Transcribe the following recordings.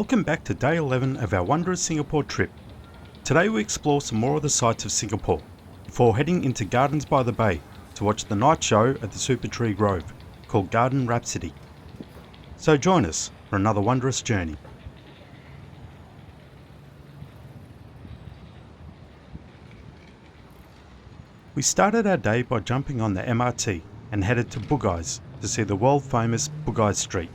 Welcome back to day 11 of our Wondrous Singapore trip. Today we explore some more of the sights of Singapore before heading into Gardens by the Bay to watch the night show at the Supertree Grove called Garden Rhapsody. So join us for another wondrous journey. We started our day by jumping on the MRT and headed to Bugis to see the world famous Bugis Street.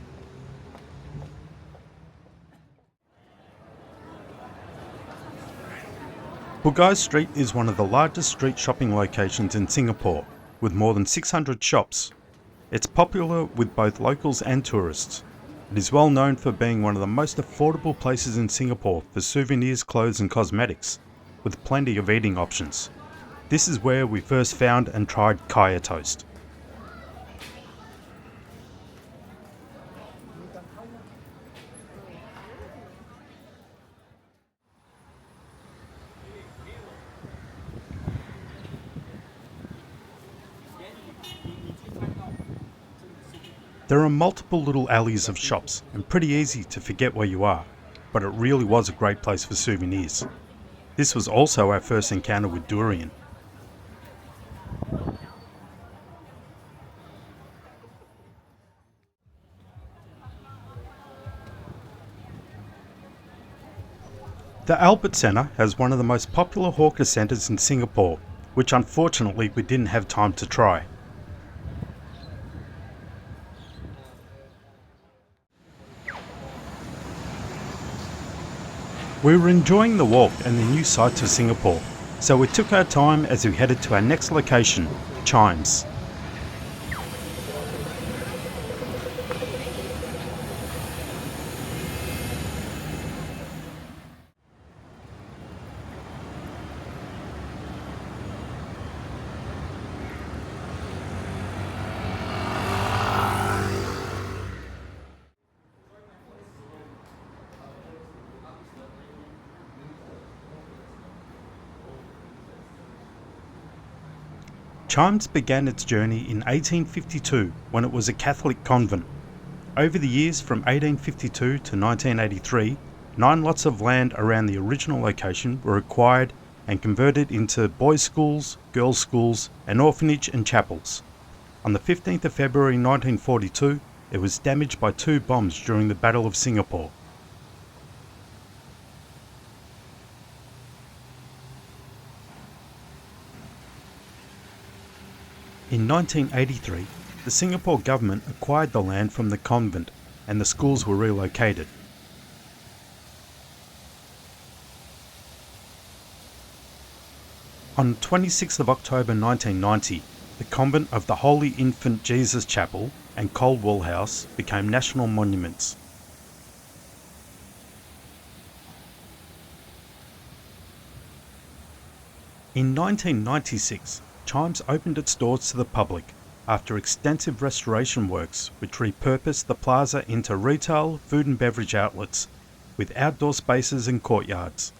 Bugis Street is one of the largest street shopping locations in Singapore, with more than 600 shops. It's popular with both locals and tourists. It is well known for being one of the most affordable places in Singapore for souvenirs, clothes and cosmetics, with plenty of eating options. This is where we first found and tried kaya toast. There are multiple little alleys of shops and pretty easy to forget where you are, but it really was a great place for souvenirs. This was also our first encounter with durian. The Albert Centre has one of the most popular hawker centres in Singapore, which unfortunately we didn't have time to try. We were enjoying the walk and the new sights of Singapore, so we took our time as we headed to our next location, Chimes. Chimes began its journey in 1852 when it was a Catholic convent. Over the years from 1852 to 1983, 9 lots of land around the original location were acquired and converted into boys' schools, girls' schools, an orphanage and chapels. On the 15th of February 1942, it was damaged by 2 bombs during the Battle of Singapore. In 1983, the Singapore government acquired the land from the convent and the schools were relocated. On 26th of October 1990, the convent of the Holy Infant Jesus Chapel and Coldwell House became national monuments. In 1996, Chimes opened its doors to the public after extensive restoration works which repurposed the plaza into retail, food and beverage outlets with outdoor spaces and courtyards.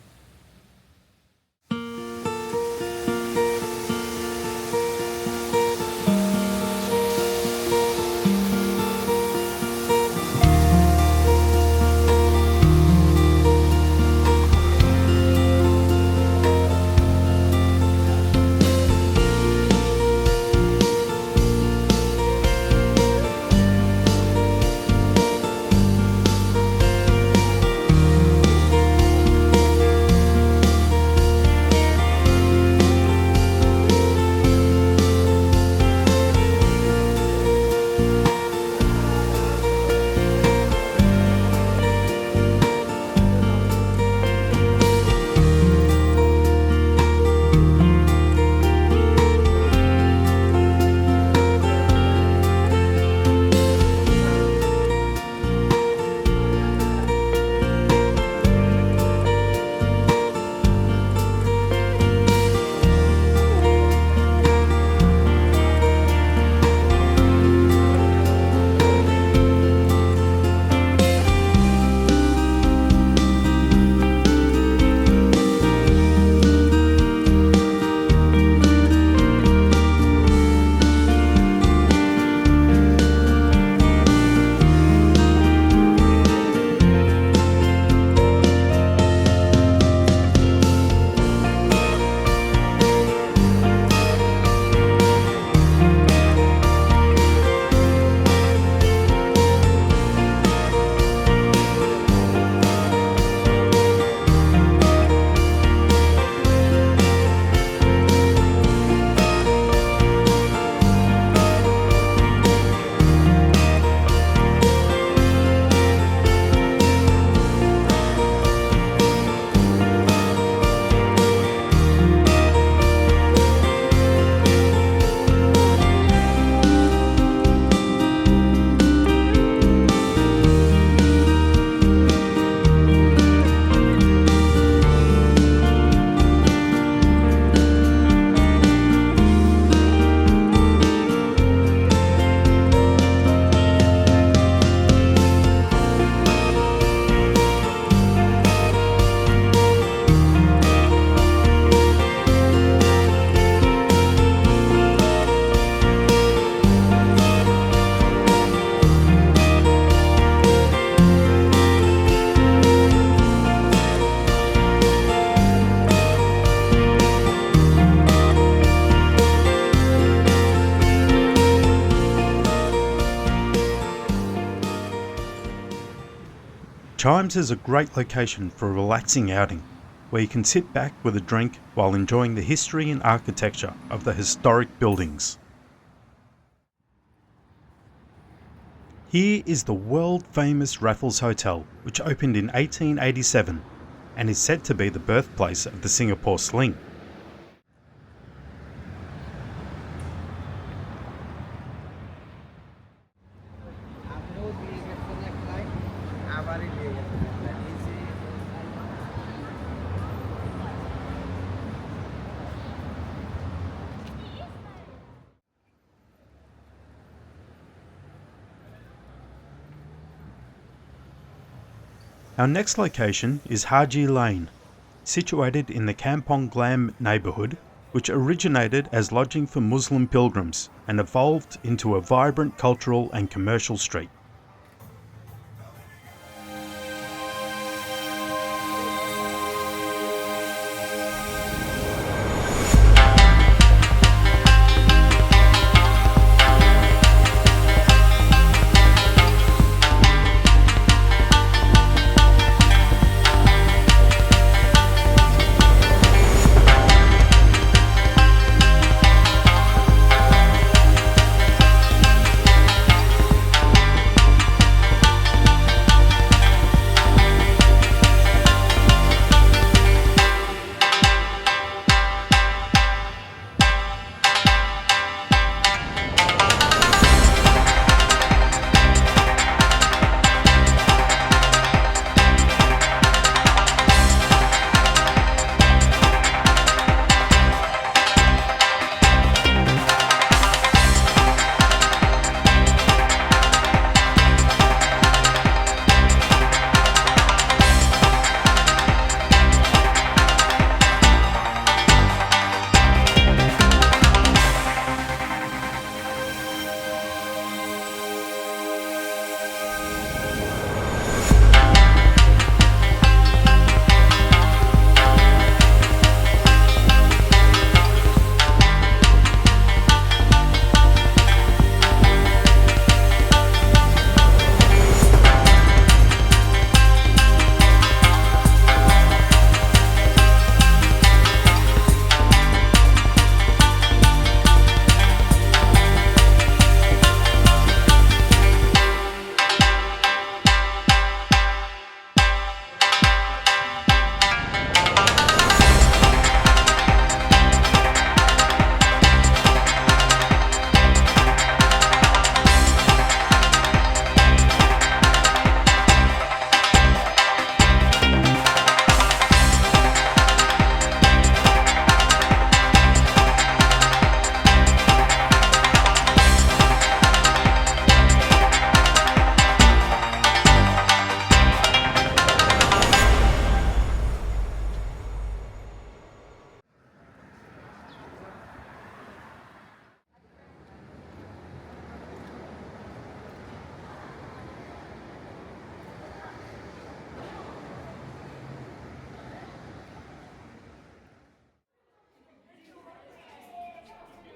Chimes is a great location for a relaxing outing, where you can sit back with a drink while enjoying the history and architecture of the historic buildings. Here is the world-famous Raffles Hotel, which opened in 1887 and is said to be the birthplace of the Singapore Sling. Our next location is Haji Lane, situated in the Kampong Glam neighbourhood, which originated as lodging for Muslim pilgrims and evolved into a vibrant cultural and commercial street.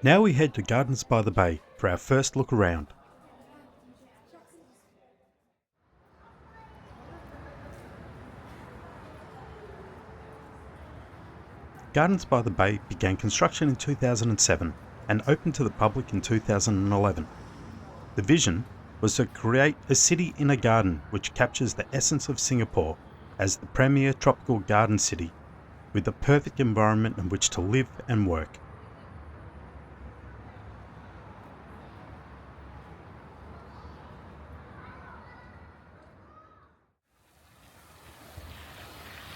Now we head to Gardens by the Bay for our first look around. Gardens by the Bay began construction in 2007 and opened to the public in 2011. The vision was to create a city in a garden which captures the essence of Singapore as the premier tropical garden city with the perfect environment in which to live and work.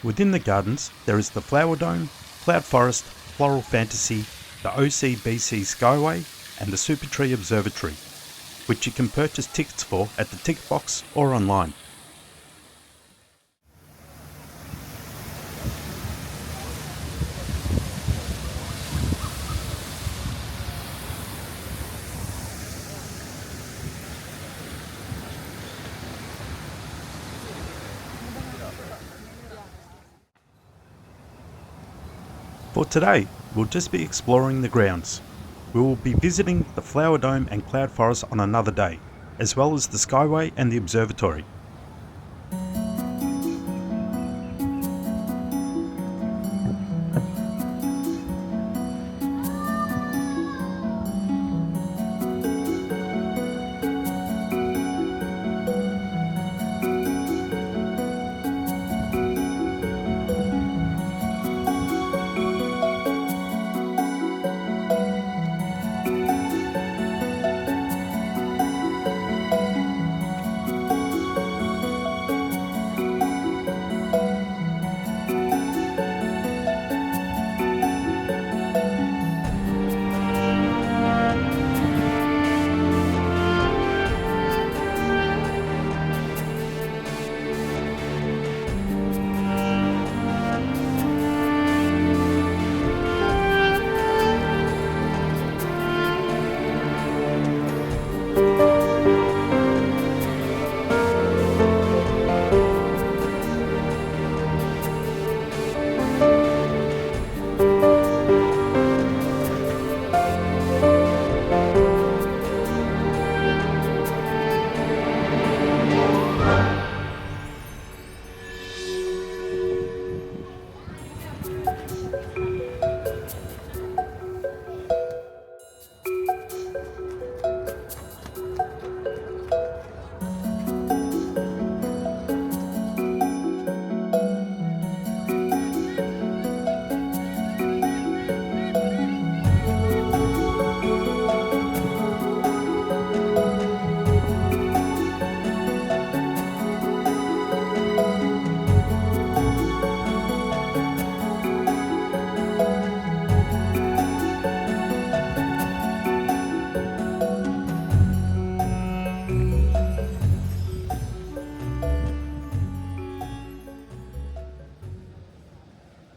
Within the gardens, there is the Flower Dome, Cloud Forest, Floral Fantasy, the OCBC Skyway and the Supertree Observatory, which you can purchase tickets for at the ticket box or online. For today, we'll just be exploring the grounds. We will be visiting the Flower Dome and Cloud Forest on another day, as well as the Skyway and the Observatory.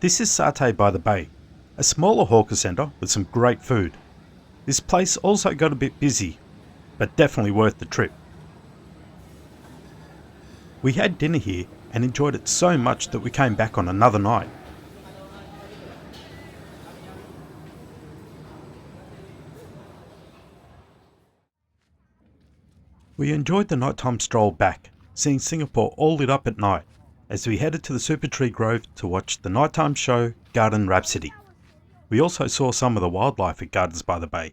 This is Satay by the Bay, a smaller hawker centre with some great food. This place also got a bit busy, but definitely worth the trip. We had dinner here and enjoyed it so much that we came back on another night. We enjoyed the nighttime stroll back, seeing Singapore all lit up at night, as we headed to the Supertree Grove to watch the nighttime show Garden Rhapsody. We also saw some of the wildlife at Gardens by the Bay.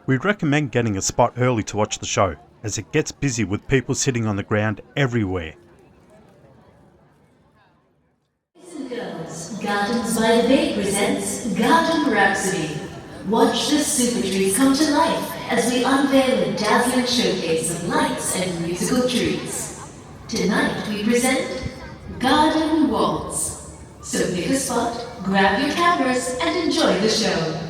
We'd recommend getting a spot early to watch the show, as it gets busy with people sitting on the ground everywhere. Boys and girls, Gardens by the Bay presents Garden Rhapsody. Watch the Supertrees come to life as we unveil a dazzling showcase of lights and musical trees. Tonight we present Garden Waltz. So pick a spot, grab your cameras and enjoy the show.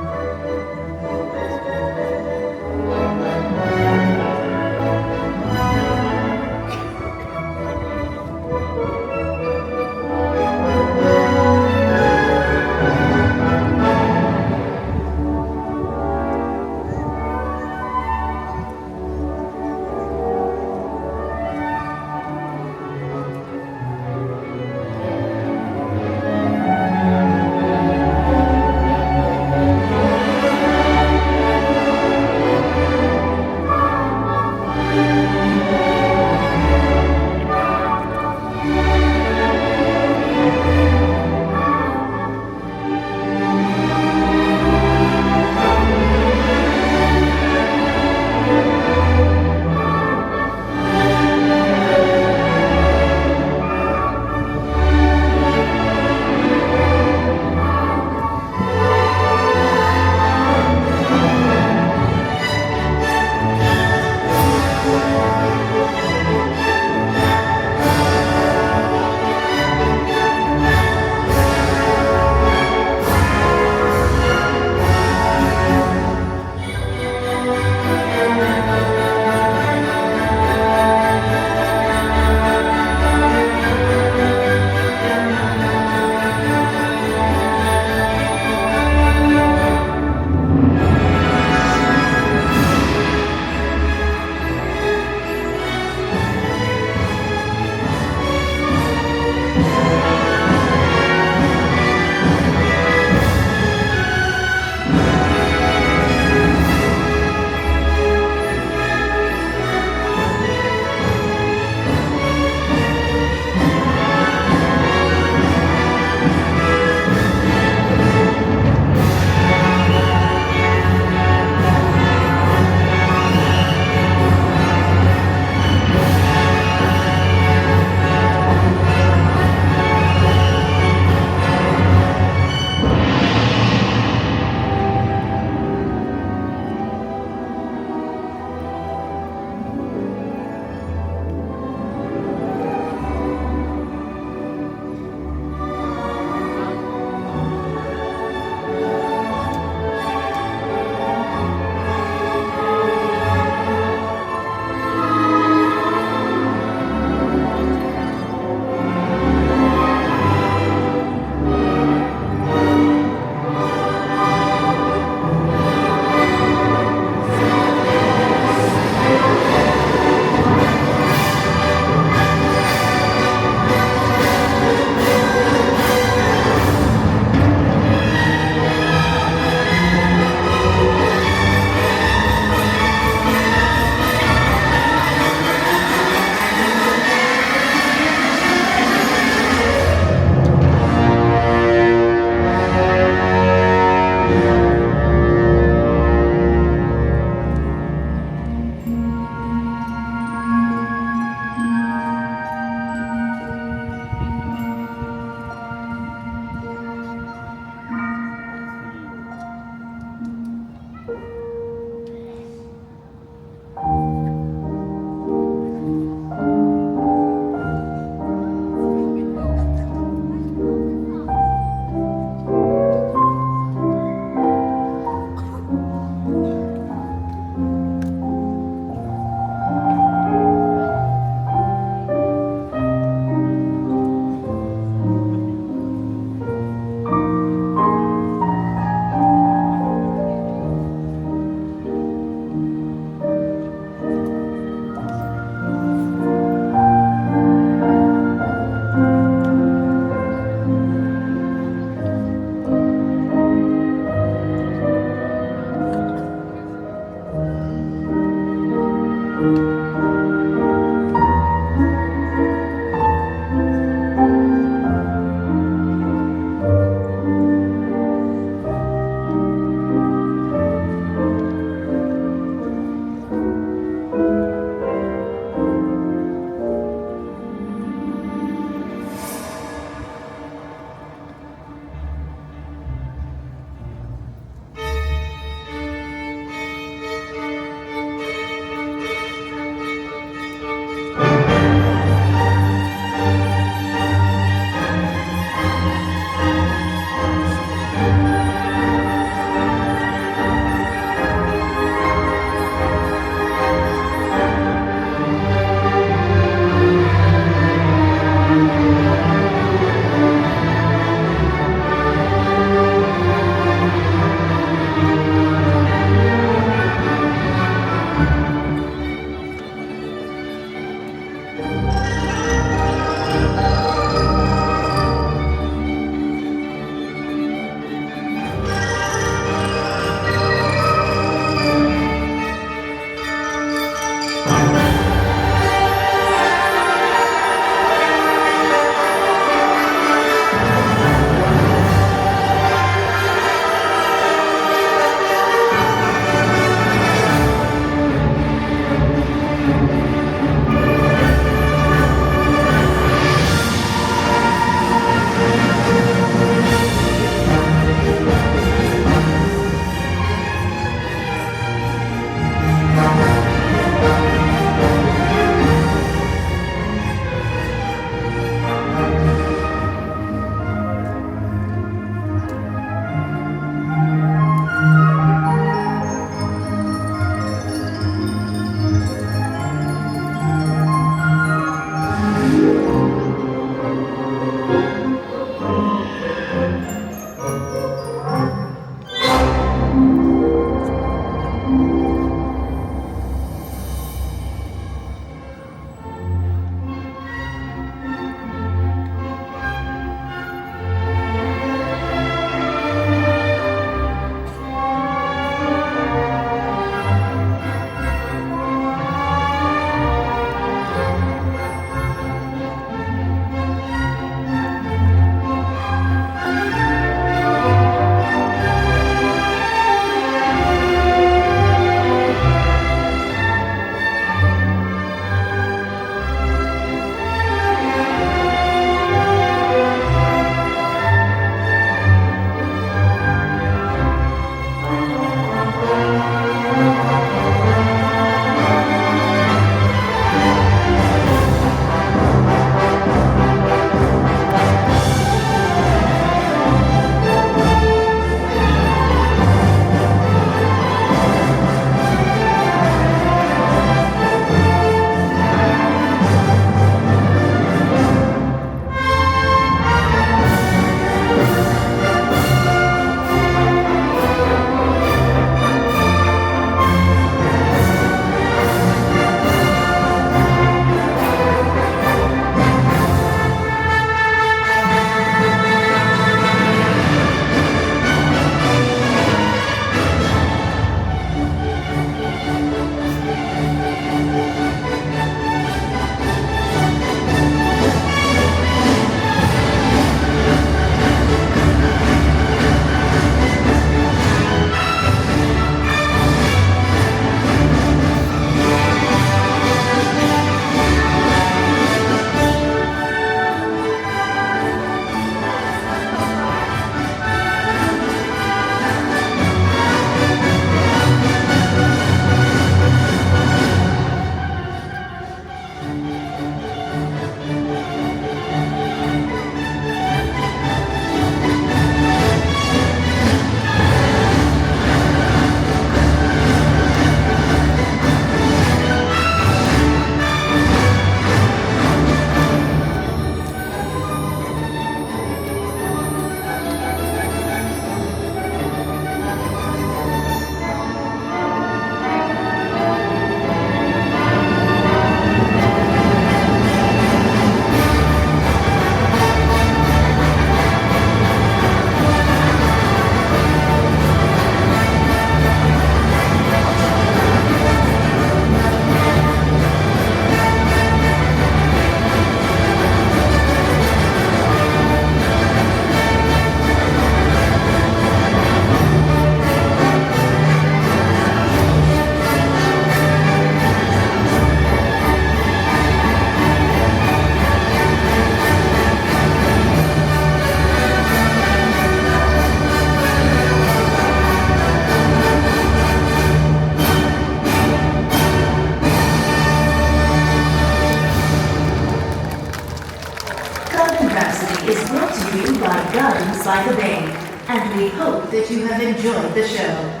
Gardens by the Bay, and we hope that you have enjoyed the show.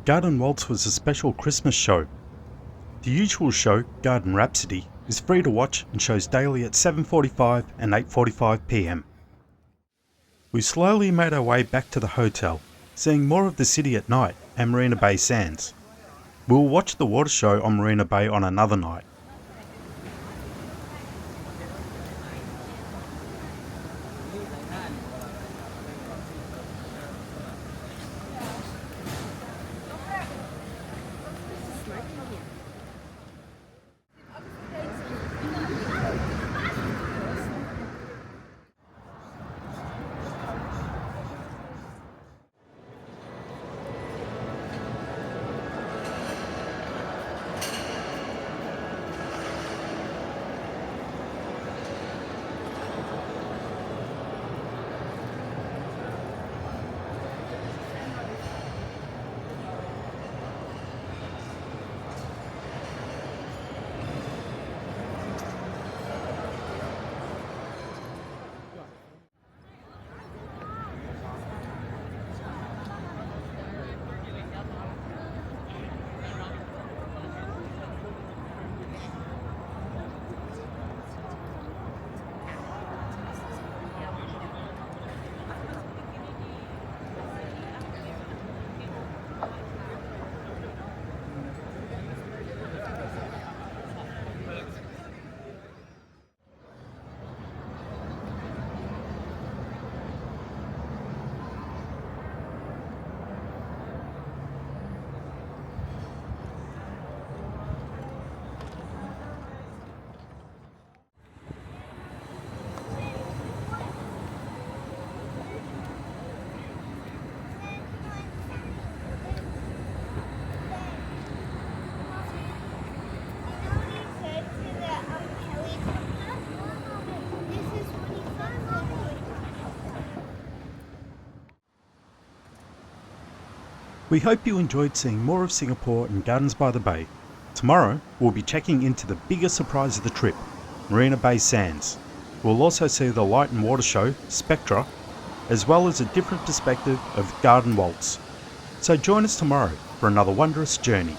Garden Waltz was a special Christmas show. The usual show, Garden Rhapsody, is free to watch and shows daily at 7:45 and 8:45 p.m. We slowly made our way back to the hotel, seeing more of the city at night and Marina Bay Sands. We'll watch the water show on Marina Bay on another night. We hope you enjoyed seeing more of Singapore and Gardens by the Bay. Tomorrow, we'll be checking into the biggest surprise of the trip, Marina Bay Sands. We'll also see the light and water show, Spectra, as well as a different perspective of Garden Waltz. So join us tomorrow for another wondrous journey.